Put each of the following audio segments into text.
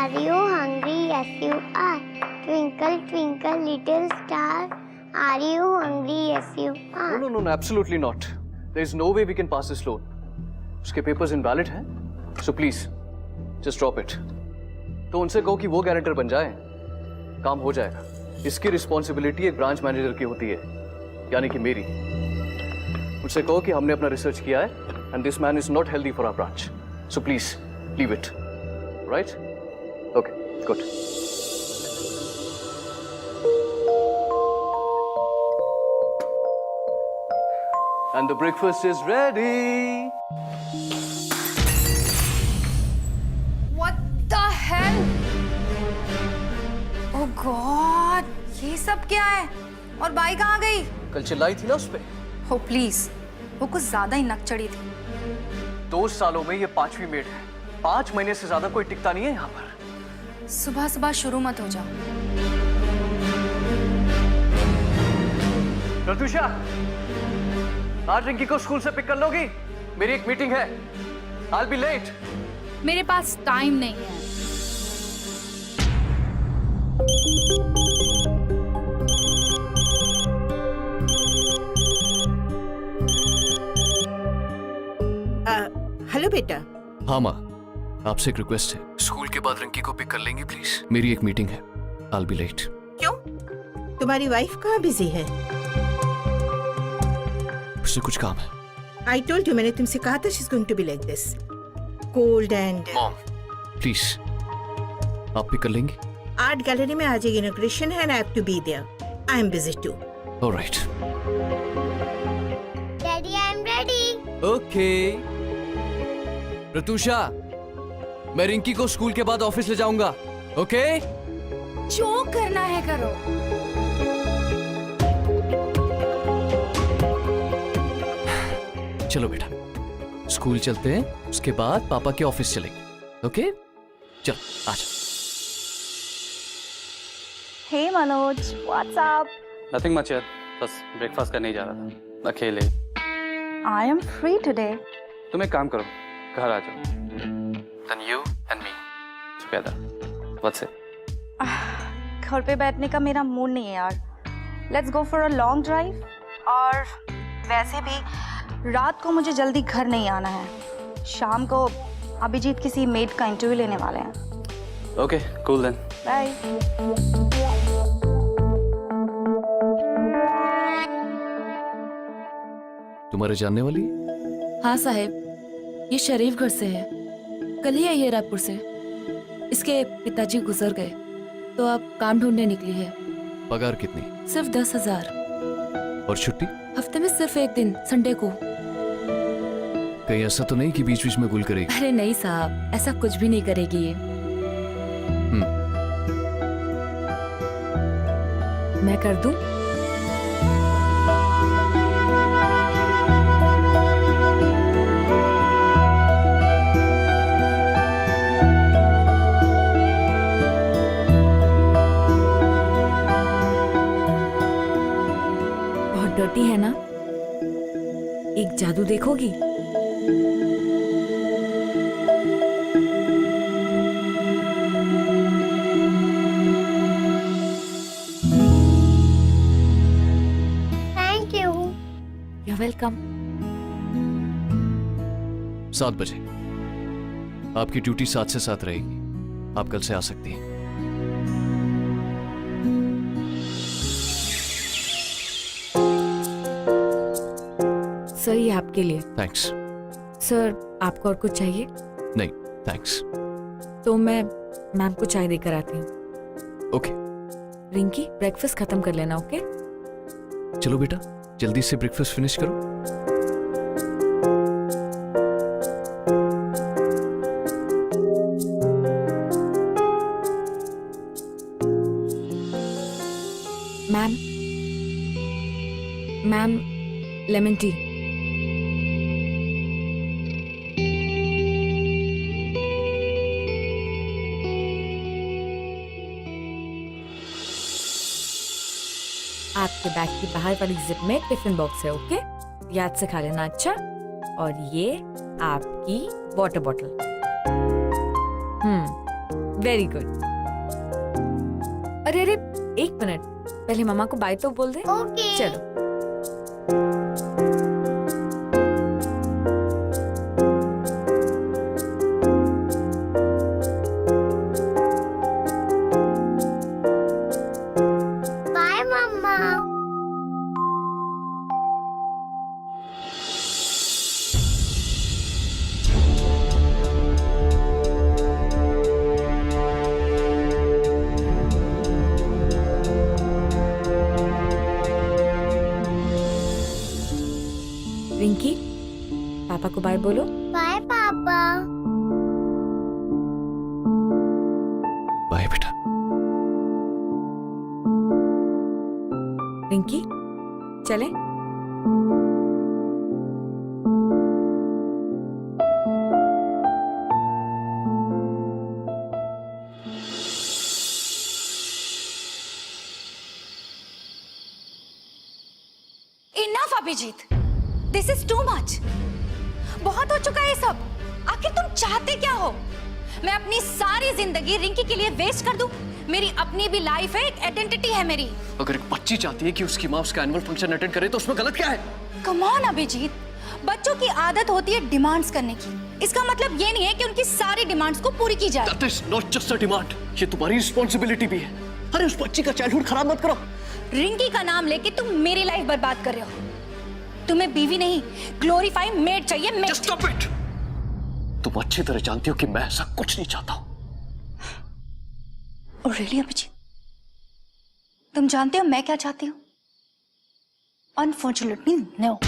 Are you hungry? Yes, you are. Twinkle, twinkle, little star. Are you hungry? Yes, you are. No, absolutely not. There is no way we can pass this loan. उसके papers invalid हैं, so please, just drop it. तो उनसे कहो कि वो guarantor बन जाए, काम हो जाएगा. इसकी रिस्पॉन्सिबिलिटी एक ब्रांच मैनेजर की होती है, यानी कि मेरी. उनसे कहो कि हमने अपना रिसर्च किया है, and this man is not healthy for our branch. So please, leave it. Right? Okay, good. And the breakfast is ready. What the hell? Oh God, ये सब क्या है? और बाई कहाँ गई? कल चिल्लाई थी ना उस पे. Oh please, वो कुछ ज्यादा ही नक चढ़ी थी. 2 सालों में ये 5वीं मेड है. 5 महीने से ज्यादा कोई टिकता नहीं है यहाँ पर. सुबह सुबह शुरू मत हो जाओ. रतुषा, आज रिंकी को स्कूल से पिक कर लोगी? मेरी एक मीटिंग है. I'll be late. मेरे पास टाइम नहीं है. हेलो बेटा. हाँ माँ, आपसे एक रिक्वेस्ट है. स्कूल के बाद रिंकी को पिक कर लेंगी प्लीज? मेरी एक मीटिंग है. I'll be late. क्यों? तुम्हारी वाइफ कहाँ बिजी है? उससे कुछ काम है. I told you, मैंने तुमसे कहा था she's going to be like this. Cold and. Mom, please, आप पिक कर लेंगी? आर्ट गैलरी में आज इनॉग्रेशन है and I have to be there. I am busy too. All right. Daddy, I'm ready. Okay. रतुषा, मैं रिंकी को स्कूल के बाद ऑफिस ले जाऊंगा. ओके? जो करना है करो. चलो बेटा, स्कूल चलते हैं, उसके बाद पापा के ऑफिस चलेंगे. ओके? चलो, आजा. Hey Manoj, what's up? Nothing much यार, बस ब्रेकफास्ट करने ही जा रहा था अकेले. I am free today. तुम एक काम करो, घर आ जाओ. Then you and me together. What's it? घर पे बैठने का मेरा मूड नहीं है यार. Let's go for a long drive. और वैसे भी रात को मुझे जल्दी घर नहीं आना है. शाम को अभिजीत किसी मेड का इंटरव्यू लेने वाले हैं. Okay, cool then. बाय. तुम्हारे जानने वाली? हाँ साहब, ये शरीफ घर से है. कल ही आई है रायपुर से. इसके पिताजी गुजर गए तो अब काम ढूंढने निकली है. पगार कितनी? सिर्फ 10,000. और छुट्टी? हफ्ते में सिर्फ एक दिन, संडे को. कहीं ऐसा तो नहीं कि बीच बीच में गुल करेगी? अरे नहीं साहब, ऐसा कुछ भी नहीं करेगी ये. मैं कर दूं? बहुत डर्टी है ना? एक जादू देखोगी? Thank you. You're welcome. 7 बजे. आपकी ड्यूटी 7 से 7 रहेगी. आप कल से आ सकती हैं. सर ये आपके लिए. थैंक्स. सर आपको और कुछ चाहिए? नहीं, थैंक्स. तो मैं मैम को चाय देकर आती हूँ. ओके. रिंकी, ब्रेकफास्ट खत्म कर लेना. ओके? चलो बेटा, जल्दी से ब्रेकफास्ट फिनिश करो. Ma'am, lemon tea. आपके बैग की बाहर वाली जिप में टिफिन बॉक्स है. ओके, याद से खा लेना. अच्छा, और ये आपकी वाटर बॉटल. Very good. अरे अरे एक मिनट, पहले मामा को बाय तो बोल दे। ओके। चलो। बाय मम्मा। रिंकी, पापा को बाय बोलो। बाय पापा। बाय बेटा। रिंकी चले। Enough Abhijit, this is too much. बहुत हो चुका है ये सब। आखिर तुम चाहते क्या हो? मैं अपनी सारी जिंदगी रिंकी के लिए वेस्ट कर दूं? मेरी अपनी भी लाइफ है, एक आइडेंटिटी है मेरी। अगर एक बच्ची चाहती है कि उसकी माँ उसका एनुअल फंक्शन अटेंड करे तो उसमें गलत क्या है? कम ऑन अभिजीत, बच्चों की आदत होती है डिमांड्स करने की। इसका मतलब ये नहीं है कि उनकी सारी डिमांड्स को पूरी की जाए। That is not just a demand, ये तुम्हारी रिस्पॉन्सिबिलिटी भी है। अरे उस बच्ची का चाइल्डहुड खराब मत करो। रिंकी का नाम लेके तुम मेरी लाइफ बर्बाद कर रहे हो। तुम्हें बीवी नहीं, ग्लोरीफाई मेड चाहिए। मेड। Just stop it! तुम अच्छी तरह जानती हो कि मैं ऐसा कुछ नहीं चाहता हूं। और रियली अभिजीत, तुम जानते हो मैं क्या चाहती हूँ? Unfortunately no.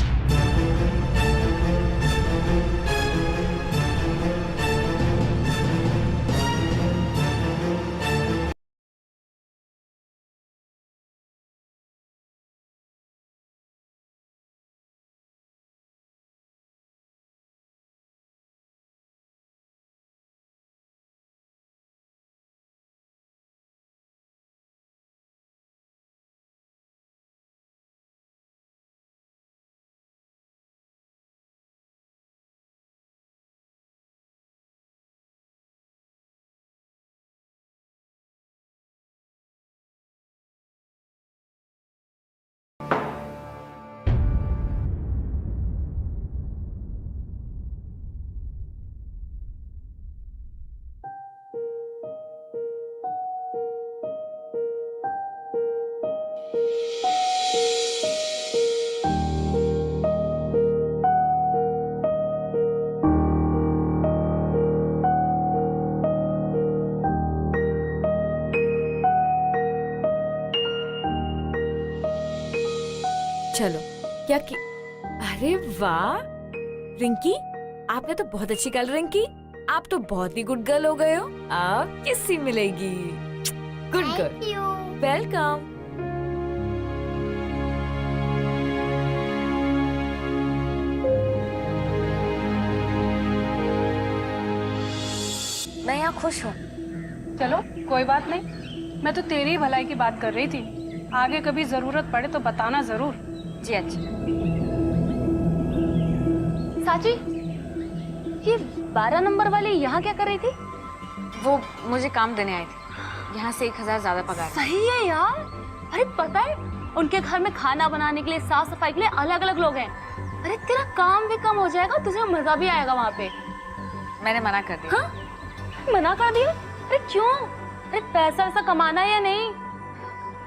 चलो क्या की। अरे वाह रिंकी, आपने तो बहुत अच्छी कलरिंग की। आप तो बहुत ही गुड गर्ल हो गए हो। आप किससे मिलेगी? Good girl. Thank you. Welcome. मैं यहाँ खुश हूँ। चलो कोई बात नहीं, मैं तो तेरी ही भलाई की बात कर रही थी। आगे कभी जरूरत पड़े तो बताना जरूर। जी अच्छा। साची, ये 12 नंबर वाली यहाँ क्या कर रही थी? वो मुझे काम देने आए थे। यहाँ से 1000 ज्यादा पगार। सही है यार। अरे पता है, उनके घर में खाना बनाने के लिए, साफ सफाई के लिए अलग अलग लोग हैं। अरे तेरा काम भी कम हो जाएगा, तुझे मजा भी आएगा वहाँ पे। मैंने मना कर दिया। हाँ? मना कर दिया? अरे क्यों? अरे पैसा वैसा कमाना है या नहीं?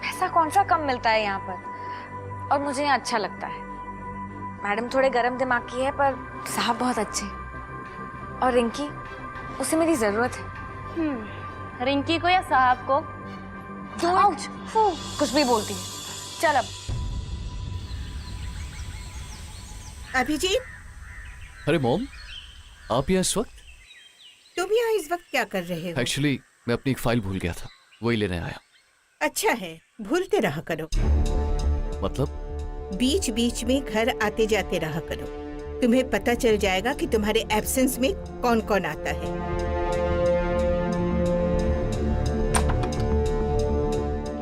पैसा कौन सा कम मिलता है यहाँ पर, और मुझे यहाँ अच्छा लगता है। मैडम थोड़े गरम दिमाग की है पर साहब बहुत अच्छे। और रिंकी, उसे मेरी जरूरत है। रिंकी को या साहब को? क्यों कुछ भी बोलती है। चल अब। अभिजीत, अरे मॉम, आप यहाँ इस वक्त? तुम यहाँ इस वक्त क्या कर रहे हो? एक्चुअली मैं अपनी एक फाइल भूल गया था, वही लेने आया। अच्छा है, भूलते रहा करो। मतलब? बीच बीच में घर आते जाते रहा करो। तुम्हें पता चल जाएगा कि तुम्हारे एब्सेंस में कौन कौन आता है।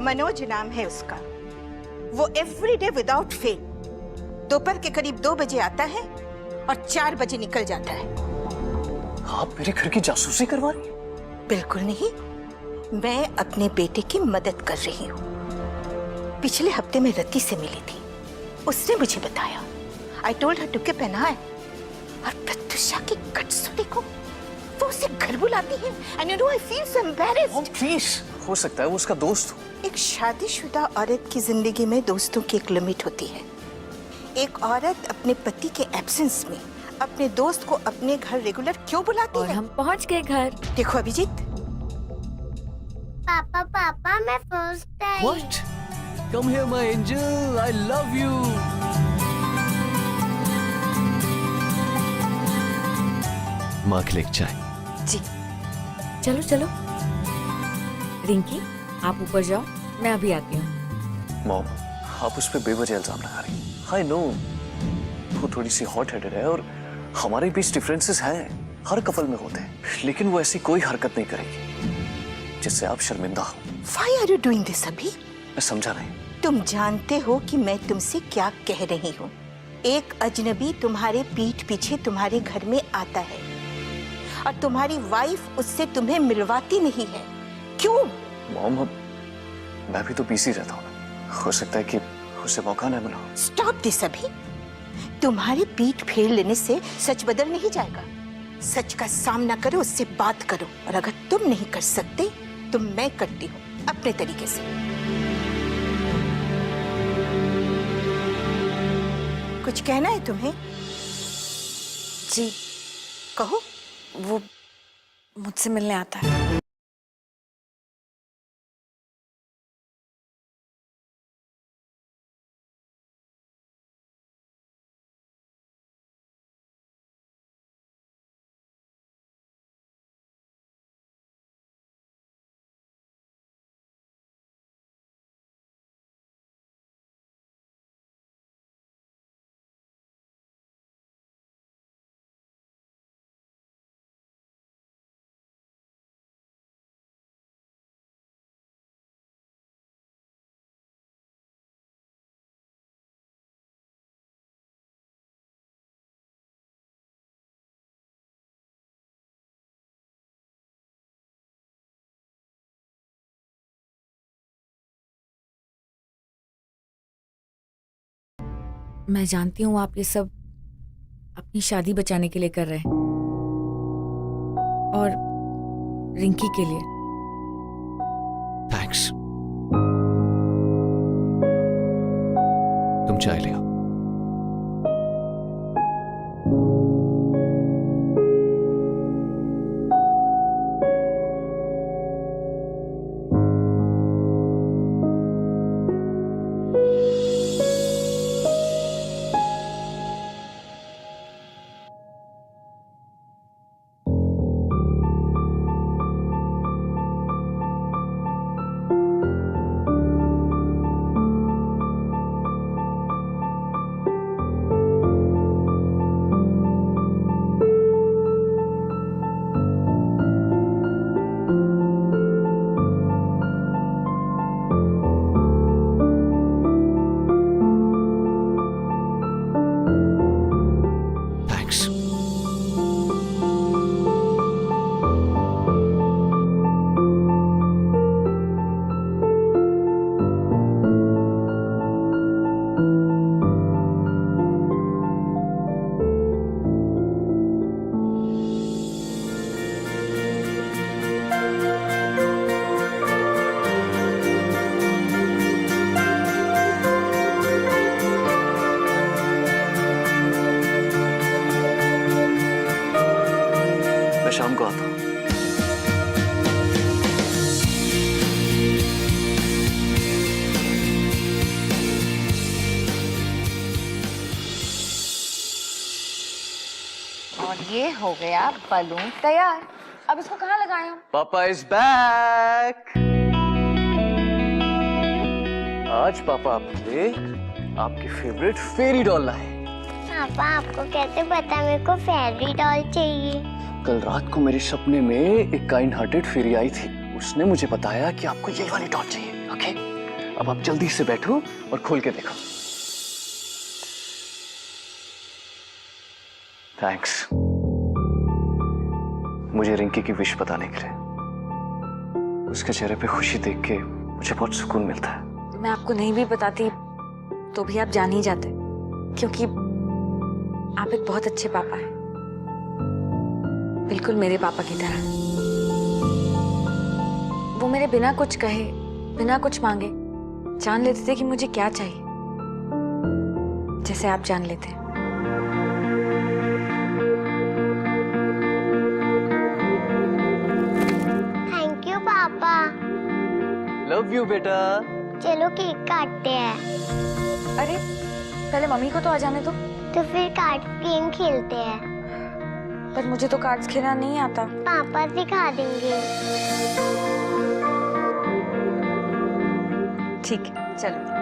मनोज नाम है उसका। वो एवरीडे विदाउट फेल दोपहर के करीब 2 बजे आता है और 4 बजे निकल जाता है। आप मेरे घर की जासूसी करवा रही हैं? बिल्कुल नहीं, मैं अपने बेटे की मदद कर रही हूँ। पिछले हफ्ते में रति से मिली थी, उसने मुझे बताया। I told her to keep an eye. और प्रत्युषा की गट्स देखो, वो उसे घर बुलाती है। And you know I feel so embarrassed. Please, हो सकता है वो उसका दोस्त हो। एक शादीशुदा औरत की जिंदगी में दोस्तों की एक लिमिट होती है। एक औरत अपने पति के एब्सेंस में अपने दोस्त को अपने घर रेगुलर क्यों बुलाती और है? हम पहुंच गए घर। देखो अभिजीत, पापा पापा मैं first I. What? Come here, my angel. I love you. माँ के लिए एक चाय। जी। चलो चलो। रिंकी, आप ऊपर जाओ, मैं अभी आती हूँ। मॉम, आप उस पर बेवजह इल्जाम लगा रही। आई नो वो थोड़ी सी हॉट हेडेड है और हमारे बीच डिफरेंसेस हैं, हर कपल में होते हैं, लेकिन वो ऐसी कोई हरकत नहीं करेगी जिससे आप शर्मिंदा हो। Why are you doing this अभी? मैं समझा नहीं। तुम जानते हो कि मैं तुमसे क्या कह रही हूँ। एक अजनबी तुम्हारे पीठ पीछे तुम्हारे घर में आता है और तुम्हारी वाइफ उससे तुम्हें मिलवाती नहीं है। क्यों? मॉम, अब मैं भी तो बिजी रहता हूँ ना, हो सकता है कि उसे मौका न मिला। स्टॉप दिस अभी। तुम्हारी पीठ फेर लेने से सच बदल नहीं जाएगा। सच का सामना करो, उससे बात करो, और अगर तुम नहीं कर सकते तो मैं करती हूँ अपने तरीके से। कुछ कहना है तुम्हें? जी, कहो। वो मुझसे मिलने आता है। मैं जानती हूँ आप ये सब अपनी शादी बचाने के लिए कर रहे हैं और रिंकी के लिए। थैंक्स। तुम चाय ले आओ। शाम को आता हूँ। और ये हो गया बलून तैयार। अब इसको कहाँ लगाएं हम? पापा इज बैक। आज पापा आपके लिए आपकी फेवरेट फेरी डॉल लाए। पापा आपको कैसे पता मेरे को फेरी डॉल चाहिए? कल रात को मेरे सपने में एक काइंड हार्टेड फेरी आई थी। उसने मुझे बताया कि आपको यही वाली डॉल चाहिए। ओके, अब आप जल्दी से बैठो और खोल के देखो। थैंक्स मुझे रिंकी की विश बताने के लिए। उसके चेहरे पे खुशी देख के मुझे बहुत सुकून मिलता है। मैं आपको नहीं भी बताती तो भी आप जान ही जाते, क्योंकि आप एक बहुत अच्छे पापा हैं, बिल्कुल मेरे पापा की तरह। वो मेरे बिना कुछ कहे, बिना कुछ मांगे जान लेते थे कि मुझे क्या चाहिए, जैसे आप जान लेते हैं। थैंक यू पापा। लव यू बेटा। चलो केक काटते हैं। अरे पहले मम्मी को तो आ जाने दो। तो फिर कार्ड गेम खेलते हैं। पर मुझे तो कार्ड्स खेलना नहीं आता। पापा सिखा देंगे। ठीक है चलो।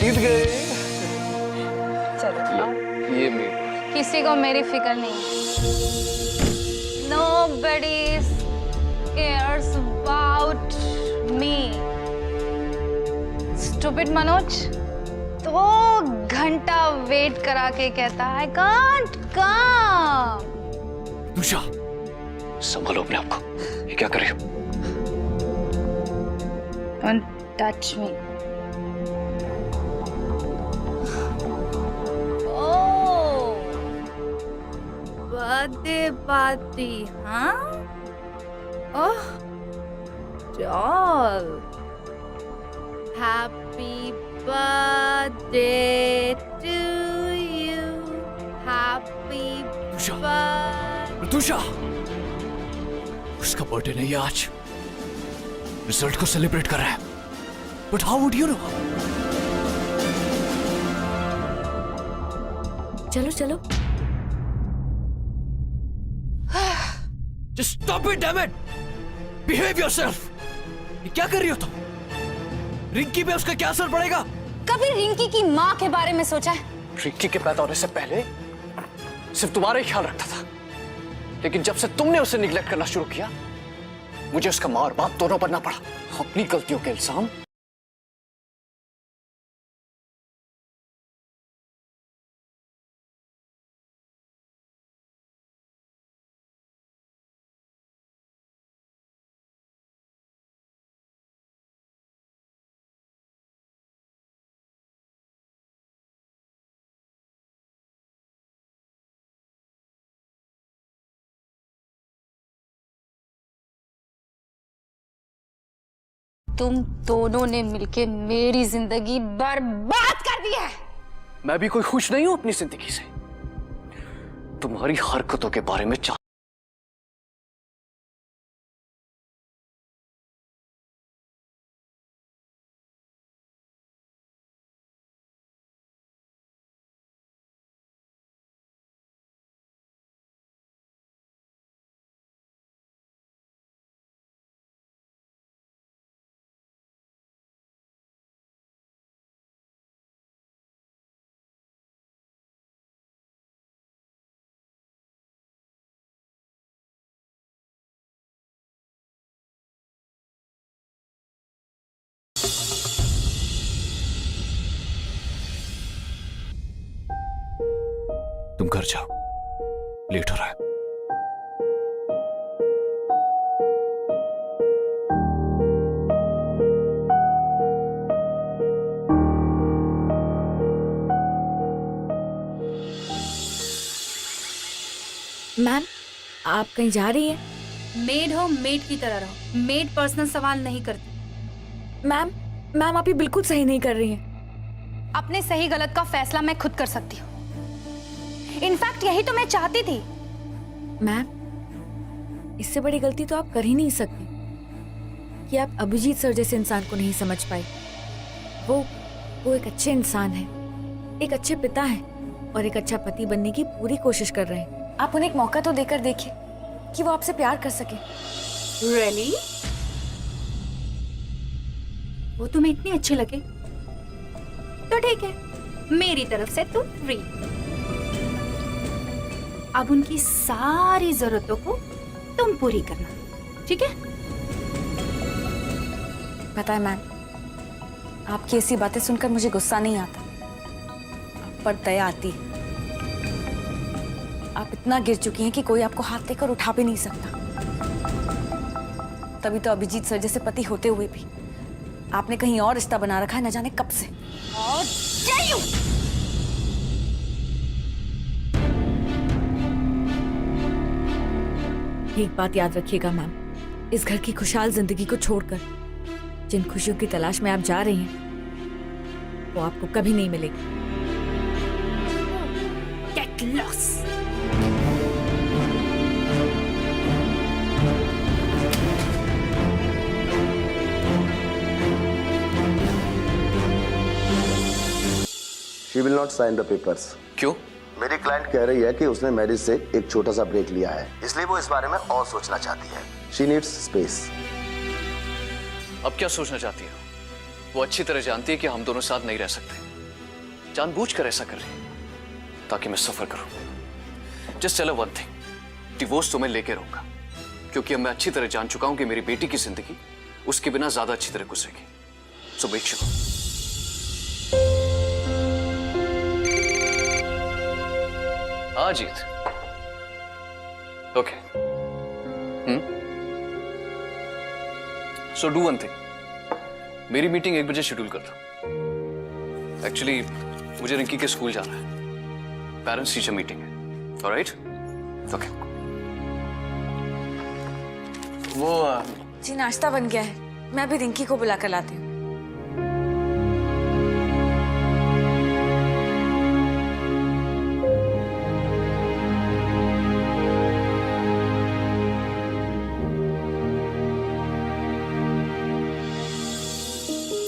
जीत गए। चलो ये मेरे। किसी को मेरी फिक्र नहीं है। Nobody cares about me. Stupid Manoj 2 घंटा वेट करा के कहता I can't come. तुषा, संभालो अपने आप को। ये क्या कर रही हो? Don't touch me. Oh, birthday party, huh? Oh, doll. Happy birthday to you. Happy tussah, birthday. Tussah, उसका बर्थडे नहीं है आज, रिजल्ट को सेलिब्रेट कर रहा है। But how would you know? चलो चलो। Just stop it, damn it! Behave yourself! ये क्या कर रही हो तुम? रिंकी पे उसका क्या असर पड़ेगा? कभी रिंकी की माँ के बारे में सोचा है? रिंकी के पैदा होने से पहले सिर्फ तुम्हारा ही ख्याल रखता था, लेकिन जब से तुमने उसे निग्लेक्ट करना शुरू किया, मुझे उसका माँ और बाप दोनों बनना पड़ा। अपनी गलतियों के इल्जाम तुम दोनों ने मिलके मेरी जिंदगी बर्बाद कर दी है। मैं भी कोई खुश नहीं हूं अपनी जिंदगी से। तुम्हारी हरकतों के बारे में तुम घर जाओ, लेट हो रहा है। मैम, आप कहीं जा रही हैं? मेड हो, मेड की तरह रहो। मेड पर्सनल सवाल नहीं करती। मैम आप ये बिल्कुल सही नहीं कर रही हैं। अपने सही गलत का फैसला मैं खुद कर सकती हूँ। इनफैक्ट यही तो मैं चाहती थी। मैम, इससे बड़ी गलती तो आप कर ही नहीं सकती। कि आप अभिजीत सर जैसे इंसान को नहीं समझ पाए। वो एक अच्छे इंसान है, एक अच्छे पिता हैं और एक अच्छा पति बनने की पूरी कोशिश कर रहे हैं। आप उन्हें एक मौका तो देकर देखिए कि वो आपसे प्यार कर सके। Really? वो तुम्हें इतने अच्छे लगे तो ठीक है, मेरी तरफ से तुम फ्री। अब उनकी सारी जरूरतों को तुम पूरी करना, ठीक है? पता है मैम, आपकी ऐसी बातें सुनकर मुझे गुस्सा नहीं आता, पर दया आती है। आप इतना गिर चुकी हैं कि कोई आपको हाथ देकर उठा भी नहीं सकता। तभी तो अभिजीत सर जैसे पति होते हुए भी आपने कहीं और रिश्ता बना रखा है, न जाने कब से। एक बात याद रखिएगा मैम, इस घर की खुशहाल जिंदगी को छोड़कर जिन खुशियों की तलाश में आप जा रही हैं वो आपको कभी नहीं मिलेगी। Get lost! She will not sign the papers. क्यों? मेरी क्लाइंट कह रही है कि उसने मैरिज से एक छोटा सा ब्रेक लिया है, इसलिए वो इस बारे में और सोचना चाहती है। She needs space. अब क्या सोचना चाहती है? वो अच्छी तरह जानती है कि हम दोनों साथ नहीं रह सकते। जानबूझकर ऐसा कर रही है ताकि मैं सफर करूं। Just tell her one thing, divorce तो मैं लेके रहूंगा, क्योंकि अब मैं अच्छी तरह जान चुका हूं कि मेरी बेटी की जिंदगी उसके बिना ज्यादा अच्छी तरह गुजरेगी। So make sure. हाँ जीत। Okay. So do one thing, मेरी मीटिंग 1 बजे शेड्यूल कर दो। एक्चुअली मुझे रिंकी के स्कूल जाना है, पेरेंट्स टीचर मीटिंग है। ऑलराइट? ओके। वो जी नाश्ता बन गया है, मैं अभी रिंकी को बुला कर लाती हूँ।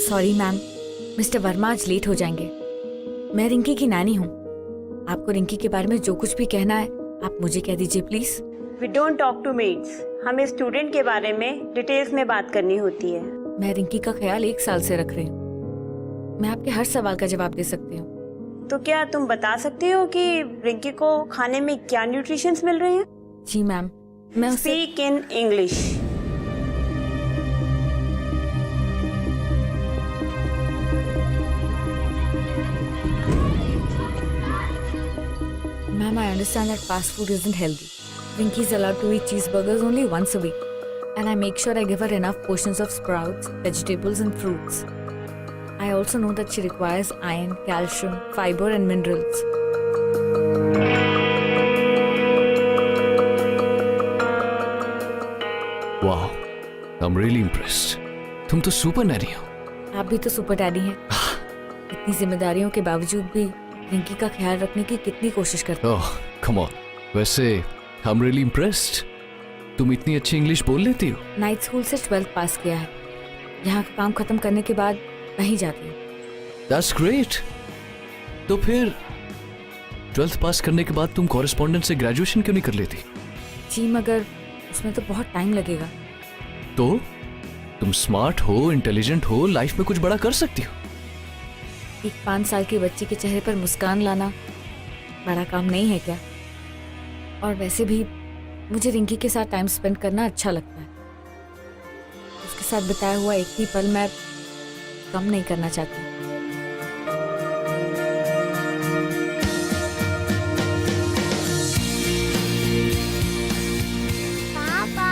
सॉरी मैम, मिस्टर वर्मा आज लेट हो जाएंगे। मैं रिंकी की नानी हूँ। आपको रिंकी के बारे में जो कुछ भी कहना है आप मुझे कह दीजिए please. We don't talk to maids. हमें स्टूडेंट के बारे में डिटेल्स में बात करनी होती है। मैं रिंकी का ख्याल 1 साल से रख रही हूँ। मैं आपके हर सवाल का जवाब दे सकती हूँ। तो क्या तुम बता सकते हो कि रिंकी को खाने में क्या न्यूट्रिशंस मिल रहे हैं? जी मैम, मैं उसे speak in English. Ma'am, I understand that fast food isn't healthy. Rinky is allowed to eat cheeseburgers only once a week. And I make sure I give her enough portions of sprouts, vegetables and fruits. I also know that she requires iron, calcium, fiber and minerals. Wow, I'm really impressed. तुम तो super Naini हो। आप भी तो super daddy हैं। इतनी जिम्मेदारियों के बावजूद भी रिंकी का ख्याल रखने की कितनी कोशिश करते ओह, कम ऑन। वैसे I'm really impressed. तुम इतनी अच्छी इंग्लिश बोल लेती हो। नाइट स्कूल से 12th पास किया है। यहाँ का काम खत्म करने के बाद वहीं जाती हूँ। That's great. तो फिर 12th पास करने के बाद तुम कॉरेस्पॉन्डेंट से ग्रेजुएशन क्यों नहीं कर लेती? जी मगर उसमें तो बहुत टाइम लगेगा। तो तुम स्मार्ट हो, इंटेलिजेंट हो, लाइफ में कुछ बड़ा कर सकती हो। एक 5 साल के बच्चे के चेहरे पर मुस्कान लाना बड़ा काम नहीं है क्या? और वैसे भी मुझे रिंकी के साथ टाइम स्पेंड करना अच्छा लगता है। उसके साथ बिताया हुआ एक भी पल मैं कम नहीं करना चाहती। पापा।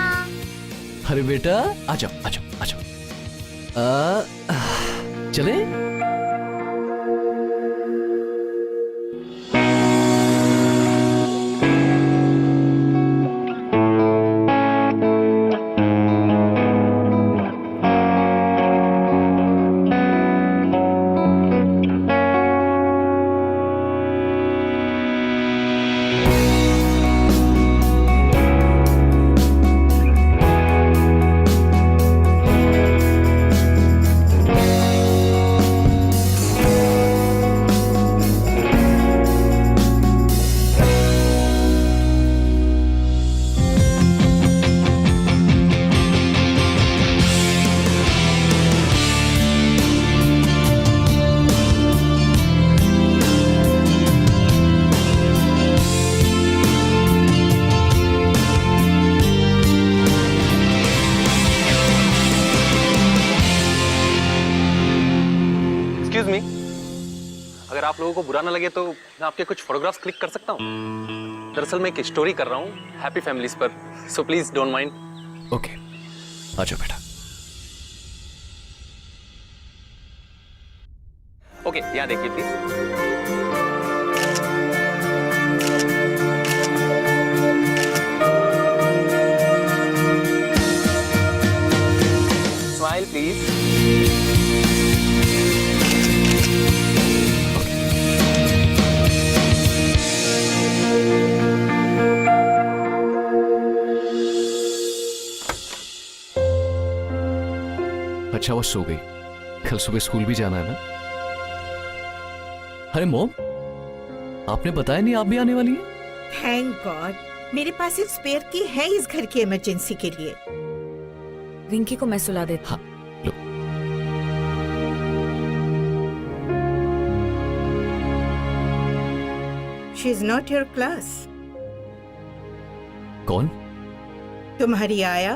अरे बेटा, आ जाओ आ जाओ आ जाओ। चले? एक्सक्यूज मी, अगर आप लोगों को बुरा ना लगे तो मैं आपके कुछ फोटोग्राफ्स क्लिक कर सकता हूँ? दरअसल मैं एक स्टोरी कर रहा हूँ हैप्पी फैमिलीज पर, so please don't mind. Okay, आ जाओ बेटा। ओके, यहाँ देखिए प्लीज। Smile please. अच्छा वो सो गई, कल सुबह स्कूल भी जाना है ना। अरे मॉम, आपने बताया नहीं आप भी आने वाली हैं? थैंक गॉड, मेरे पास एक स्पेयर की है इस घर की इमरजेंसी के लिए। रिंकी को मैं सुला देती हाँ लो। She is not your class. कौन? तुम्हारी आया?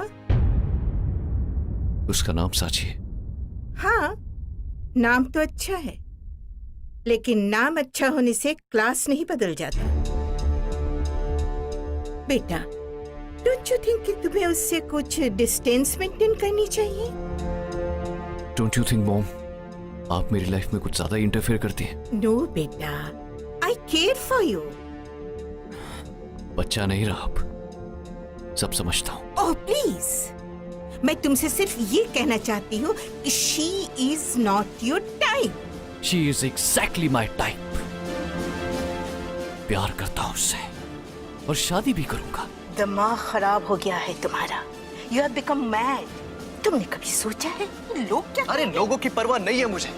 उसका नाम साची है। हाँ, नाम तो अच्छा है, लेकिन नाम अच्छा होने से क्लास नहीं बदल जाता। बेटा, डोंट यू थिंक कि तुम्हें उससे कुछ डिस्टेंस मेंटेन करनी चाहिए? डोंट यू थिंक मॉम, आप मेरी लाइफ में कुछ ज्यादा इंटरफेयर करती हैं? नो बेटा, आई केयर फॉर यू। बच्चा नहीं रहा अब, सब समझता हूँ। ओह प्लीज, मैं तुमसे सिर्फ ये कहना चाहती हूँ कि she is not your type. She is exactly my type. प्यार करता हूँ उससे और शादी भी करूंगा। दिमाग खराब हो गया है तुम्हारा। You have become mad. तुमने कभी सोचा है लोग क्या? अरे लोगों की परवाह नहीं है मुझे,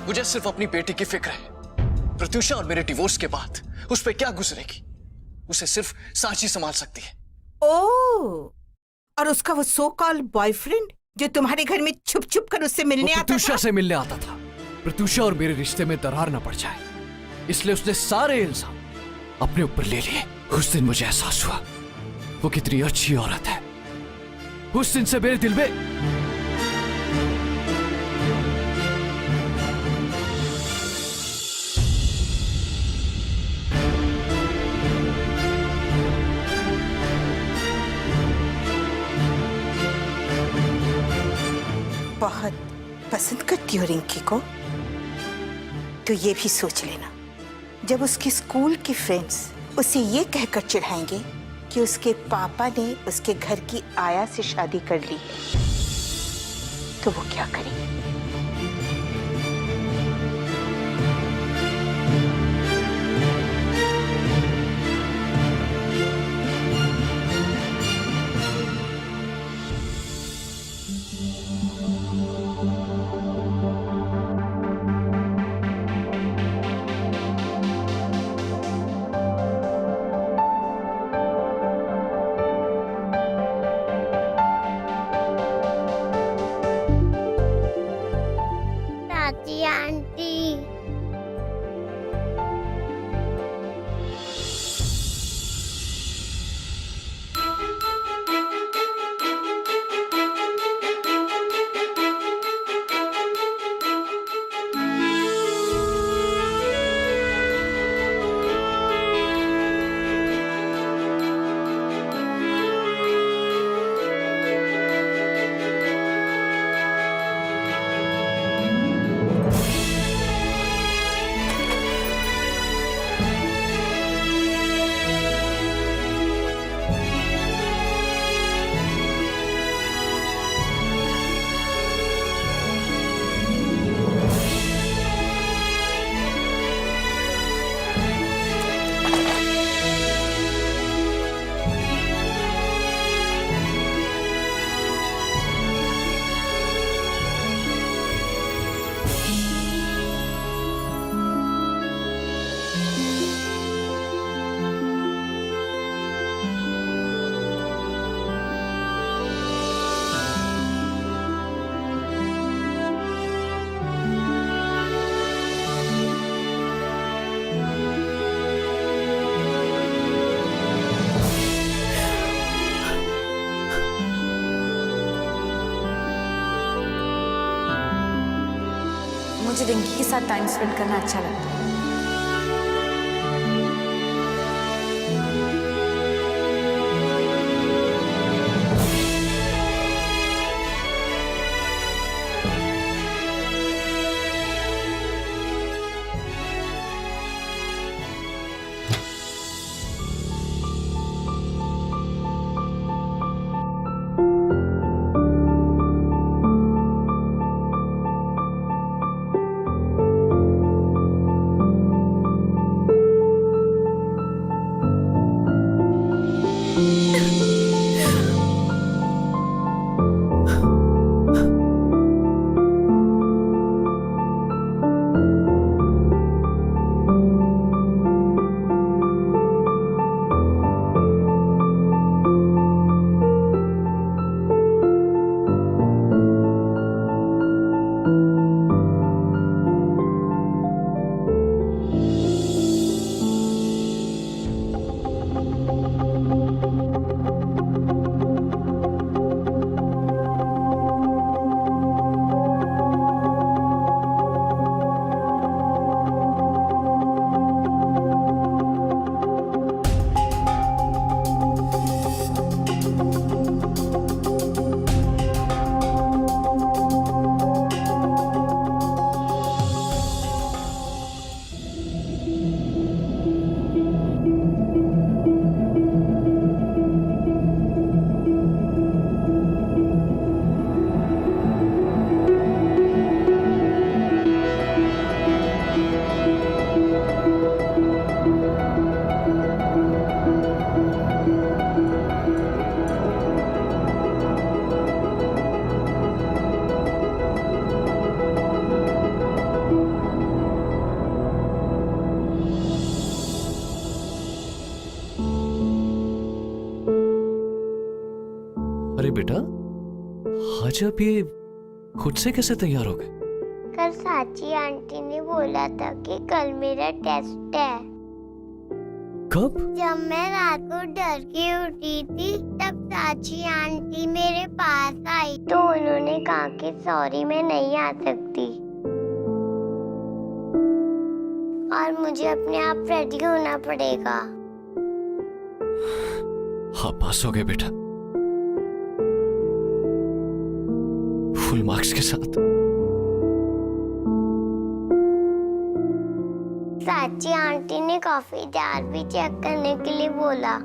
मुझे सिर्फ अपनी बेटी की फिक्र है। प्रत्युषा और मेरे डिवोर्स के बाद उस पर क्या गुजरेगी, उसे सिर्फ सांची संभाल सकती है। ओह, और उसका वो सो कॉल्ड बॉयफ्रेंड जो तुम्हारे घर में छुप छुप कर उससे मिलने आता प्रत्युषा था? से मिलने आता था। प्रत्युषा और मेरे रिश्ते में दरार न पड़ जाए, इसलिए उसने सारे इल्जाम अपने ऊपर ले लिए। उस दिन मुझे एहसास हुआ वो कितनी अच्छी औरत है। उस दिन से मेरे दिल में बहुत पसंद करती हो रिंकी को, तो ये भी सोच लेना, जब उसके स्कूल के फ्रेंड्स उसे ये कहकर चिढ़ाएंगे कि उसके पापा ने उसके घर की आया से शादी कर ली है, तो वो क्या करेगी? चाची आंटी, मुझे रिंकी के साथ टाइम स्पेंड करना अच्छा लगता है। अरे बेटा, आज आप ये खुद से कैसे तैयार हो गए? कल साची आंटी ने बोला था कि कल मेरा टेस्ट है। कब? जब मैं रात को डर के उठी थी तब साची आंटी मेरे पास आई तो उन्होंने कहा कि सॉरी मैं नहीं आ सकती और मुझे अपने आप रेडी होना पड़ेगा। हाँ, पास हो गए बेटा, फुल मार्क्स के साथ। साची आंटी ने कॉफी जार भी चेक करने के लिए बोला।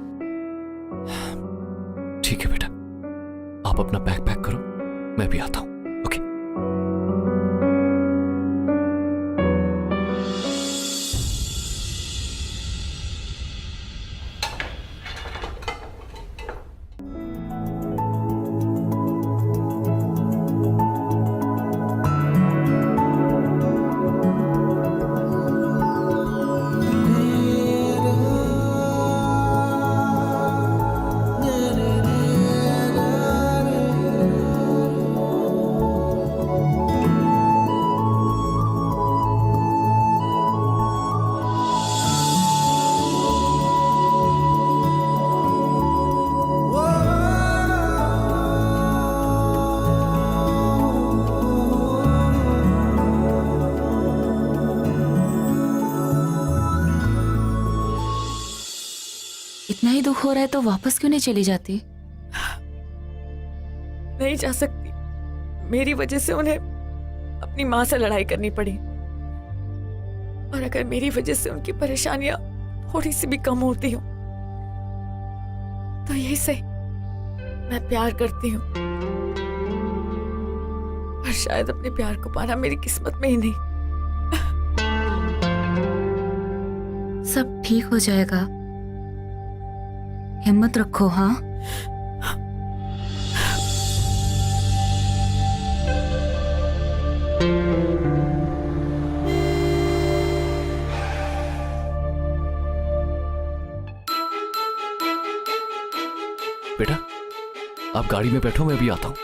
ठीक है बेटा, आप अपना बैग पैक करो, मैं भी आता हूँ। ओके। इतना ही दुख हो रहा है तो वापस क्यों नहीं चली जाती? नहीं जा सकती। मेरी वजह से उन्हें अपनी माँ से लड़ाई करनी पड़ी, और अगर मेरी वजह से उनकी परेशानियां थोड़ी सी भी कम होती हो तो यही सही, मैं प्यार करती हूँ, पर शायद अपने प्यार को पाना मेरी किस्मत में ही नहीं। सब ठीक हो जाएगा, हिम्मत रखो। हाँ, बेटा, आप गाड़ी में बैठो, मैं भी आता हूँ।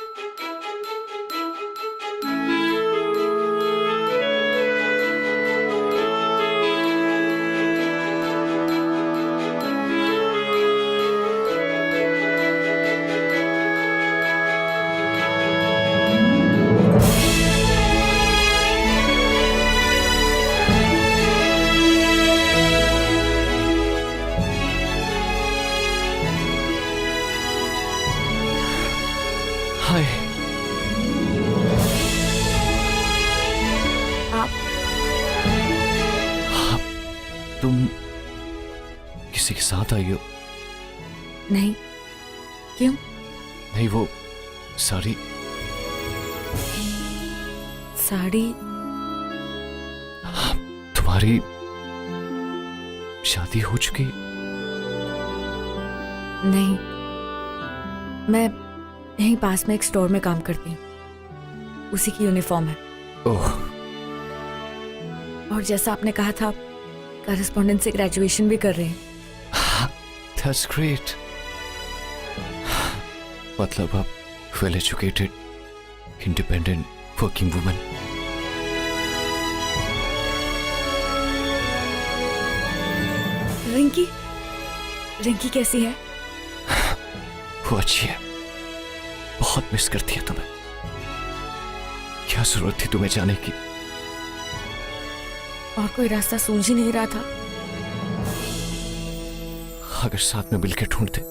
किसी के साथ आई हो? नहीं, क्यों? नहीं, वो साड़ी साड़ी? तुम्हारी शादी हो चुकी? नहीं, मैं यहीं पास में एक स्टोर में काम करती हूँ, उसी की यूनिफॉर्म है। ओह, और जैसा आपने कहा था, कॉरेस्पॉन्डेंस से ग्रेजुएशन भी कर रहे हैं। That's great. मतलब आप well educated, independent working woman. Rinki, Rinki कैसी है? वो अच्छी है, बहुत मिस करती है तुम्हें। क्या जरूरत थी तुम्हें जाने की? और कोई रास्ता सूझ ही नहीं रहा था। अगर साथ में मिलकर ढूंढते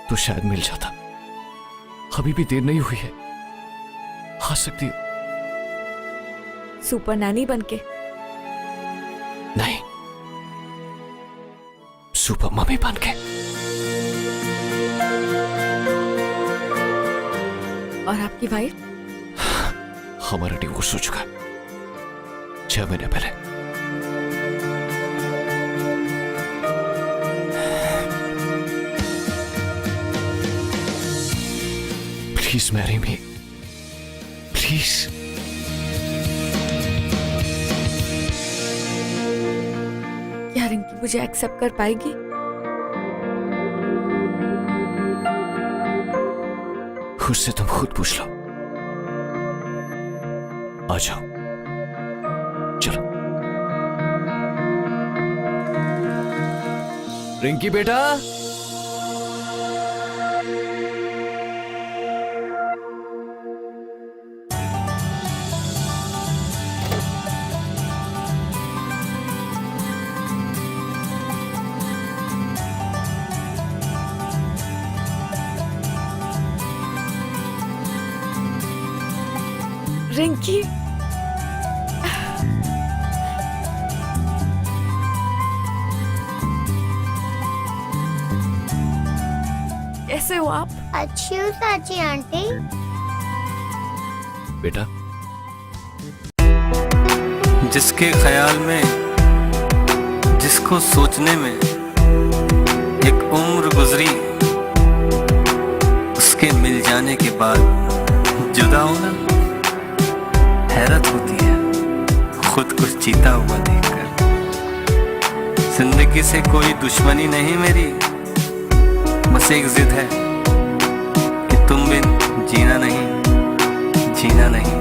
तो शायद मिल जाता। अभी भी देर नहीं हुई है, आ सकती हो। सुपर नैनी बनके? नहीं, सुपर मम्मी बनके। और आपकी वाइफ? हमारा डिवोर्स हो चुका है 6 महीने पहले। Please marry me, please. क्या रिंकी मुझे एक्सेप्ट कर पाएगी? उससे तुम खुद पूछ लो। आ जाओ, चलो। रिंकी बेटा, रिंकी, कैसे हो आप? अच्छी हूँ चाची आंटी। बेटा, जिसके ख्याल में, जिसको सोचने में एक उम्र गुजरी, उसके मिल जाने के बाद जुदा होना हैरत होती है खुद कुछ जीता हुआ देखकर। जिंदगी से कोई दुश्मनी नहीं मेरी, बस एक जिद है कि तुम बिन जीना नहीं, जीना नहीं।